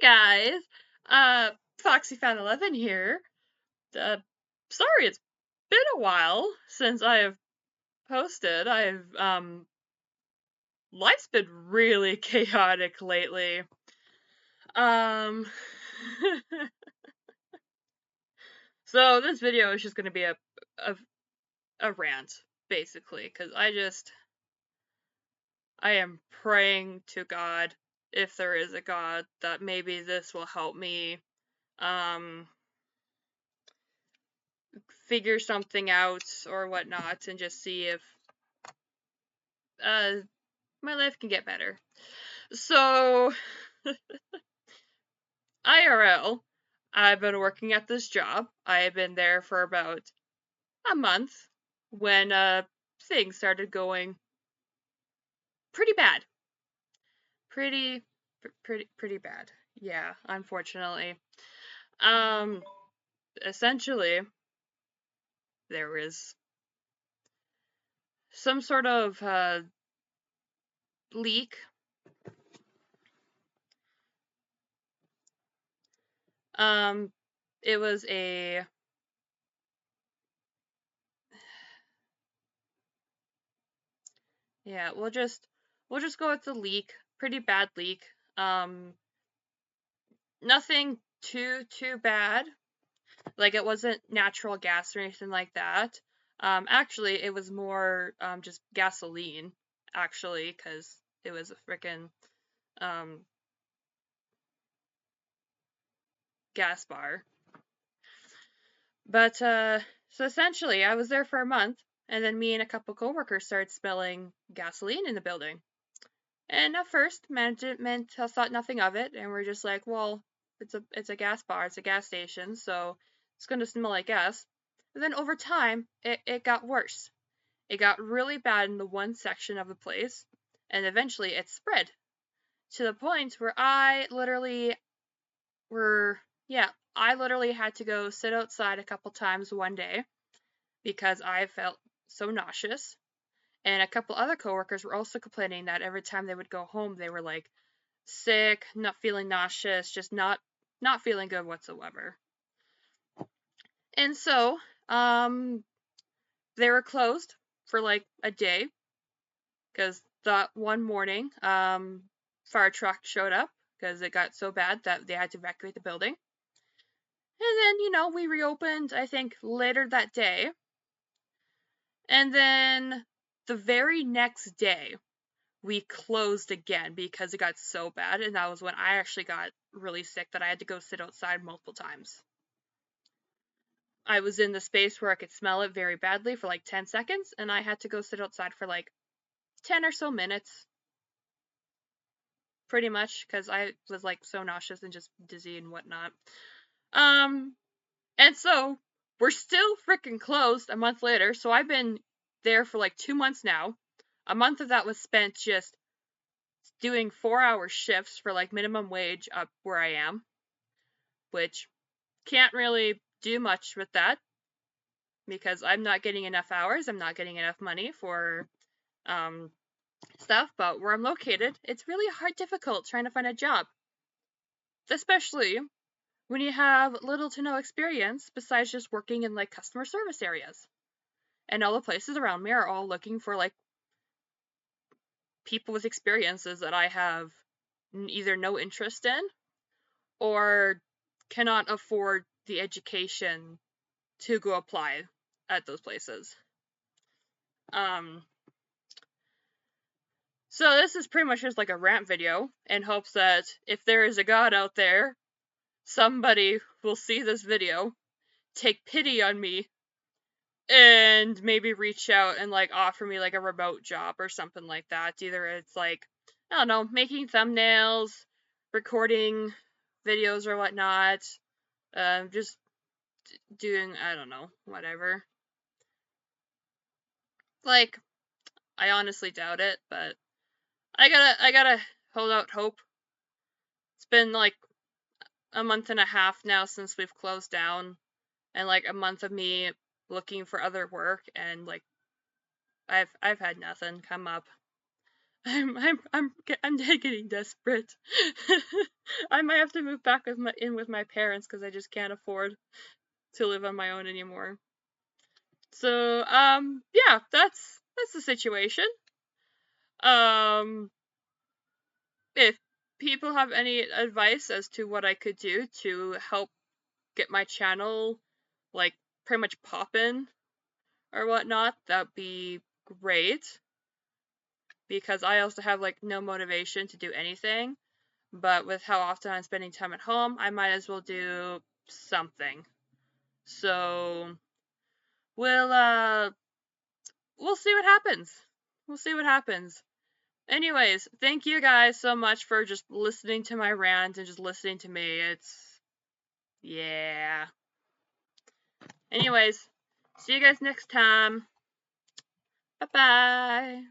Guys, Foxy Fan 11 here. Sorry, it's been a while since I have posted. Life's been really chaotic lately. Um, so this video is just gonna be a rant, basically, because I am praying to God, if there is a God, that maybe this will help me, um, figure something out or whatnot and just see if uh my life can get better. So IRL, I've been working at this job. I've been there for about a month when things started going pretty bad. Pretty bad. Yeah, unfortunately. Um Essentially there was some sort of leak. It was a yeah, we'll just go with the leak. Pretty bad leak. Um Nothing too bad. Like it wasn't natural gas or anything like that. Actually it was more just gasoline actually cuz it was a freaking um gas bar. But so essentially I was there for a month and then me and a couple coworkers started smelling gasoline in the building. And at first, management thought nothing of it, and we're just like, well, it's a gas bar, it's a gas station, so it's gonna smell like gas. And then over time, it got worse. It got really bad in the one section of the place, and eventually it spread to the point where I literally had to go sit outside a couple times one day because I felt so nauseous. And a couple other coworkers were also complaining that every time they would go home, they were like sick, not feeling nauseous, just not feeling good whatsoever. And so, they were closed for like a day because that one morning, fire truck showed up because it got so bad that they had to evacuate the building. And then, we reopened, I think, later that day. And then the very next day, we closed again because it got so bad. And that was when I actually got really sick that I had to go sit outside multiple times. I was in the space where I could smell it very badly for like 10 seconds, and I had to go sit outside for like 10 or so minutes. Pretty much, because I was like so nauseous and just dizzy and whatnot. And so we're still freaking closed a month later, so I've been there for like 2 months now. A month of that was spent just doing 4-hour shifts for like minimum wage up where I am, which can't really do much with that because I'm not getting enough hours, I'm not getting enough money for stuff, but where I'm located, it's really difficult trying to find a job. Especially when you have little to no experience besides just working in like customer service areas. And all the places around me are all looking for like people with experiences that I have either no interest in or cannot afford the education to go apply at those places. So this is pretty much just like a rant video in hopes that if there is a God out there, somebody will see this video, take pity on me, and maybe reach out and like offer me like a remote job or something like that. Either it's like, I don't know, making thumbnails, recording videos or whatnot, just doing, I don't know, whatever. Like, I honestly doubt it, but I gotta hold out hope. It's been like a month and a half now since we've closed down, and like a month of me looking for other work, and like I've had nothing come up. I'm getting desperate. I might have to move back with my parents because I just can't afford to live on my own anymore. So yeah, that's the situation. If people have any advice as to what I could do to help get my channel like pretty much poppin' or whatnot, that'd be great. Because I also have like no motivation to do anything. But with how often I'm spending time at home, I might as well do something. So we'll we'll see what happens. We'll see what happens. Anyways, thank you guys so much for just listening to my rant and just listening to me. Yeah. Anyways, see you guys next time. Bye bye.